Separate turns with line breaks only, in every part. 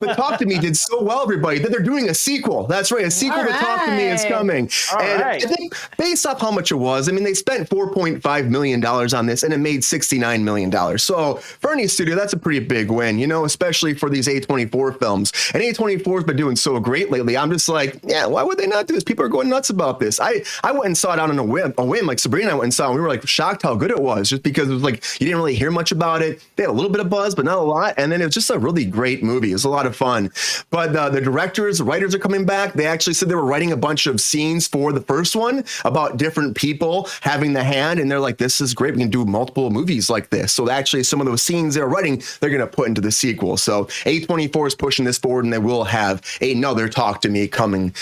But Talk to Me did so well, everybody, that they're doing a sequel. That's right. A sequel to Talk to Me is coming. I think based off how much it was, I mean, they spent $4.5 million on this and it made $69 million. So for any studio, that's a pretty big win, especially for these A24 films. And A24 has been doing so great lately. I'm just like, yeah, why would they not do this? People are going nuts about this. I went and saw it on a whim. Like Sabrina and I went and saw it, and we were like shocked how good it was, just because it was like you didn't really hear much about it. They had a little bit of buzz, but not a lot. And then it was just a really great movie. It was a lot of fun. But the directors, the writers are coming back. They actually said they were writing a bunch of scenes for the first one about different people having the hand. And they're like, this is great. We can do multiple movies like this. So actually some of those scenes they're writing, they're going to put into the sequel. So A24 is pushing this forward, and they will have another Talk to Me coming.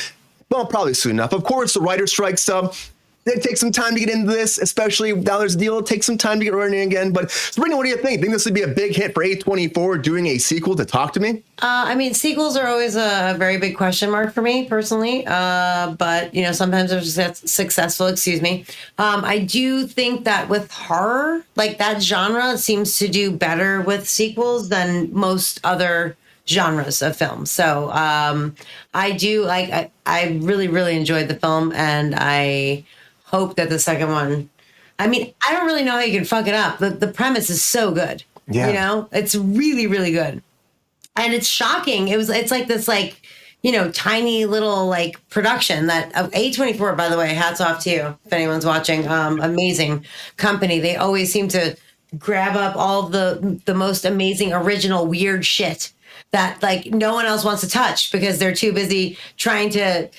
Well, probably soon enough. Of course, the writer strike stuff. It takes some time to get into this, especially now there's a deal. It takes some time to get running again. But Sabrina, what do you think? Think this would be a big hit for A24 doing a sequel to Talk to Me?
I mean, sequels are always a very big question mark for me personally. But, sometimes they're successful, I do think that with horror, like that genre seems to do better with sequels than most other genres of film. So I do like, I really, really enjoyed the film, and I hope that the second one, I mean, I don't really know how you can fuck it up. The premise is so good.
Yeah.
It's really, really good. And it's shocking. It's like this, tiny little production that A24, by the way, hats off to you if anyone's watching. Amazing company. They always seem to grab up all the most amazing, original, weird shit that no one else wants to touch because they're too busy trying to,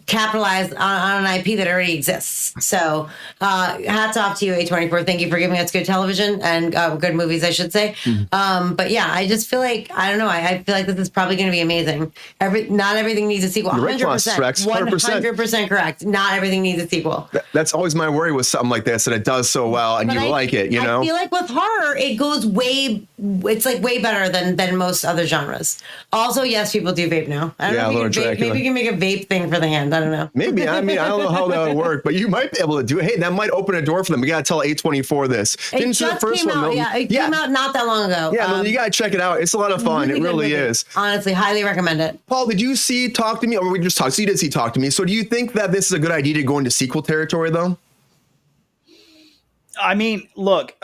capitalize on an IP that already exists. So hats off to you, A24. Thank you for giving us good television and good movies, I should say. Mm-hmm. But yeah, I just feel like, I don't know. I feel like this is probably going to be amazing. Not everything needs a sequel. 100%. 100% correct. Not everything needs a sequel.
That's always my worry with something like this, that it does so well and like it,
I feel like with horror, it goes way better than most other genres. Also, yes, people do vape now. I don't know if maybe you can make a vape thing for the hand. I don't know.
Maybe. I mean, I don't know how that would work, but you might be able to do it. Hey, that might open a door for them. We got to tell A24 this.
It just came out. It came out not that long ago.
Yeah, you got to check it out. It's a lot of fun. Really, it really is.
Honestly, highly recommend it.
Paul, did you see Talk to Me? Or we just talked. So you did see Talk to Me. So do you think that this is a good idea to go into sequel territory, though?
I mean, look,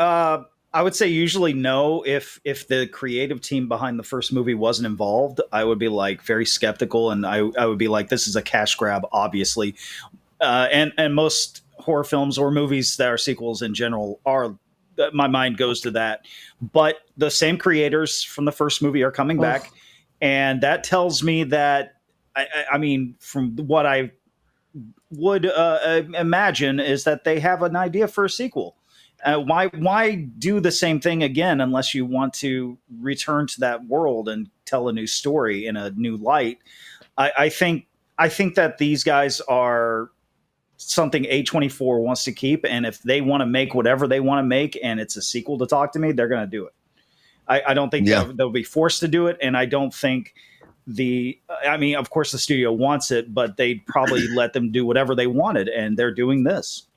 I would say usually no. If the creative team behind the first movie wasn't involved, I would be very skeptical, and I would be like, this is a cash grab, obviously. And most horror films or movies that are sequels in general are, my mind goes to that. But the same creators from the first movie are coming back, and that tells me that, I mean, from what I would imagine is that they have an idea for a sequel. Why do the same thing again unless you want to return to that world and tell a new story in a new light? I think that these guys are something A24 wants to keep, and if they want to make whatever they want to make and it's a sequel to Talk to Me, they're going to do it. I don't think they'll be forced to do it, and I don't think I mean, of course the studio wants it, but they'd probably let them do whatever they wanted, and they're doing this.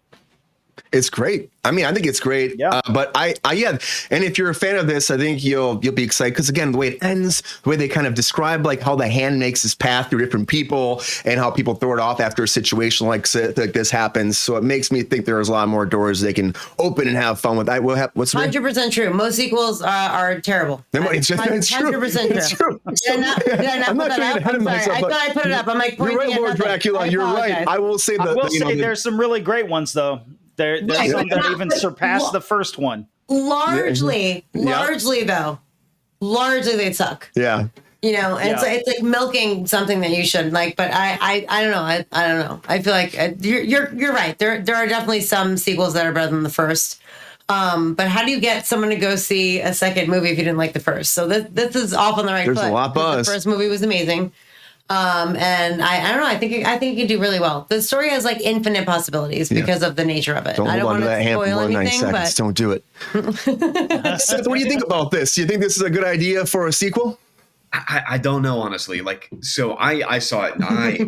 It's great. I mean, I think it's great.
Yeah.
But yeah. And if you're a fan of this, I think you'll be excited because, again, the way it ends, the way they kind of describe how the hand makes its path through different people and how people throw it off after a situation like this happens. So it makes me think there's a lot more doors they can open and have fun with. What's
100% true. Most sequels are terrible.
It's 100%
true. I'm not trying to head myself. I thought I put it up. I'm like,
you're right, Lord Dracula. You're right. I will say that.
I will say there's some really great ones, though. There's some that even surpassed the first one.
Largely though. Largely they suck.
Yeah.
It's like milking something that you shouldn't like. But I don't know. I don't know. I feel like you're right. There are definitely some sequels that are better than the first. But how do you get someone to go see a second movie if you didn't like the first? So this is off on the right foot.
There's a lot of buzz.
The first movie was amazing. And I don't know. I think it can do really well. The story has infinite possibilities because of the nature of it.
Don't
I don't
hold on to that hand for more than 9 seconds.
But
don't do it. Seth, what do you think about this? Do you think this is a good idea for a sequel?
I don't know, honestly. So I saw it and I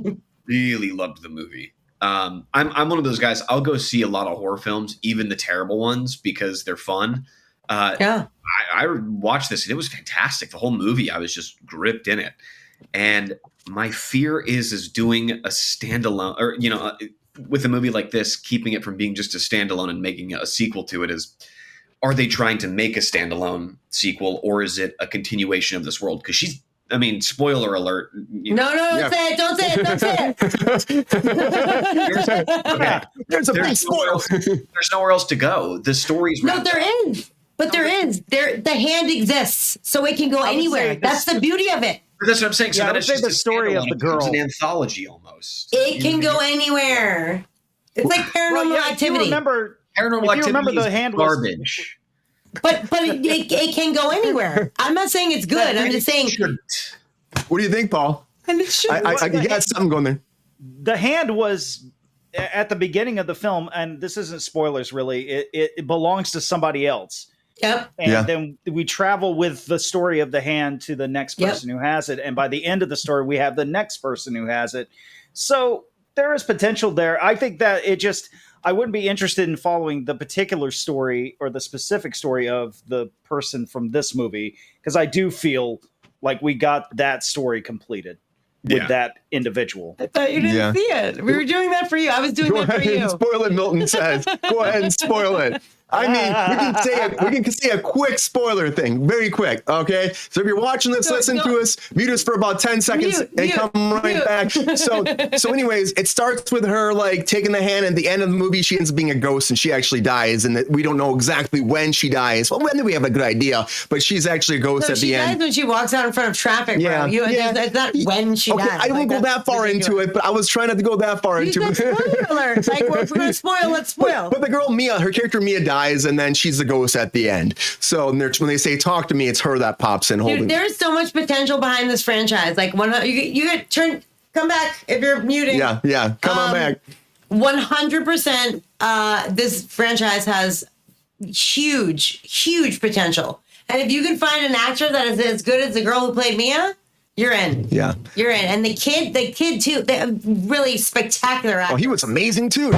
really loved the movie. I'm one of those guys. I'll go see a lot of horror films, even the terrible ones, because they're fun.
Yeah.
I watched this and it was fantastic. The whole movie, I was just gripped in it. And my fear is doing a standalone, or with a movie like this, keeping it from being just a standalone and making a sequel to it is, are they trying to make a standalone sequel, or is it a continuation of this world? Because spoiler alert.
No, don't say it.
Okay.
There's a big spoil.
There's nowhere else to go. The story's
No, there is. But there is. The hand exists, so it can go anywhere. That's the beauty of it.
But that's what I'm saying. So
Yeah,
that
I
is
would
just
say the story of the girl.
It's an anthology almost.
It can go anywhere. It's like Paranormal Activity.
Paranormal
Activity
remember the
is
hand was
garbage.
But it can go anywhere. I'm not saying it's good. I'm just saying.
What do you think, Paul?
And it should.
You got something going there.
The hand was at the beginning of the film, and this isn't spoilers really. It belongs to somebody else.
Yep.
And then we travel with the story of the hand to the next person who has it. And by the end of the story, we have the next person who has it. So there is potential there. I think that I wouldn't be interested in following the particular story or the specific story of the person from this movie, because I do feel like we got that story completed with that individual.
I thought you didn't see it. We were doing that for you. I was doing that for you.
Spoil it, Milton says. Go ahead and spoil it. I mean, we can say a quick spoiler thing, very quick, okay? So if you're watching this, listen to us, mute us for about 10 seconds and come right back. So anyways, it starts with her like taking the hand, and at the end of the movie, she ends up being a ghost and she actually dies, and we don't know exactly when she dies. Well, when do we have a good idea? But she's actually a ghost at the end.
She dies when she walks out in front of traffic, bro. It's not when she dies.
I won't go that far into it, but I was trying not to go that far into it.
Spoiler alert. Like, if we're going to spoil, let's spoil.
But the girl, Mia, her character Mia dies, and then she's the ghost at the end. So when they say talk to me, it's her that pops in holding.
Dude, there's so much potential behind this franchise. Like, you come back if you're muting.
Yeah, come on back.
100%. This franchise has huge potential. And if you can find an actor that is as good as the girl who played Mia, you're in.
Yeah,
you're in. And the kid too. They're really spectacular actors.
Oh, he was amazing too.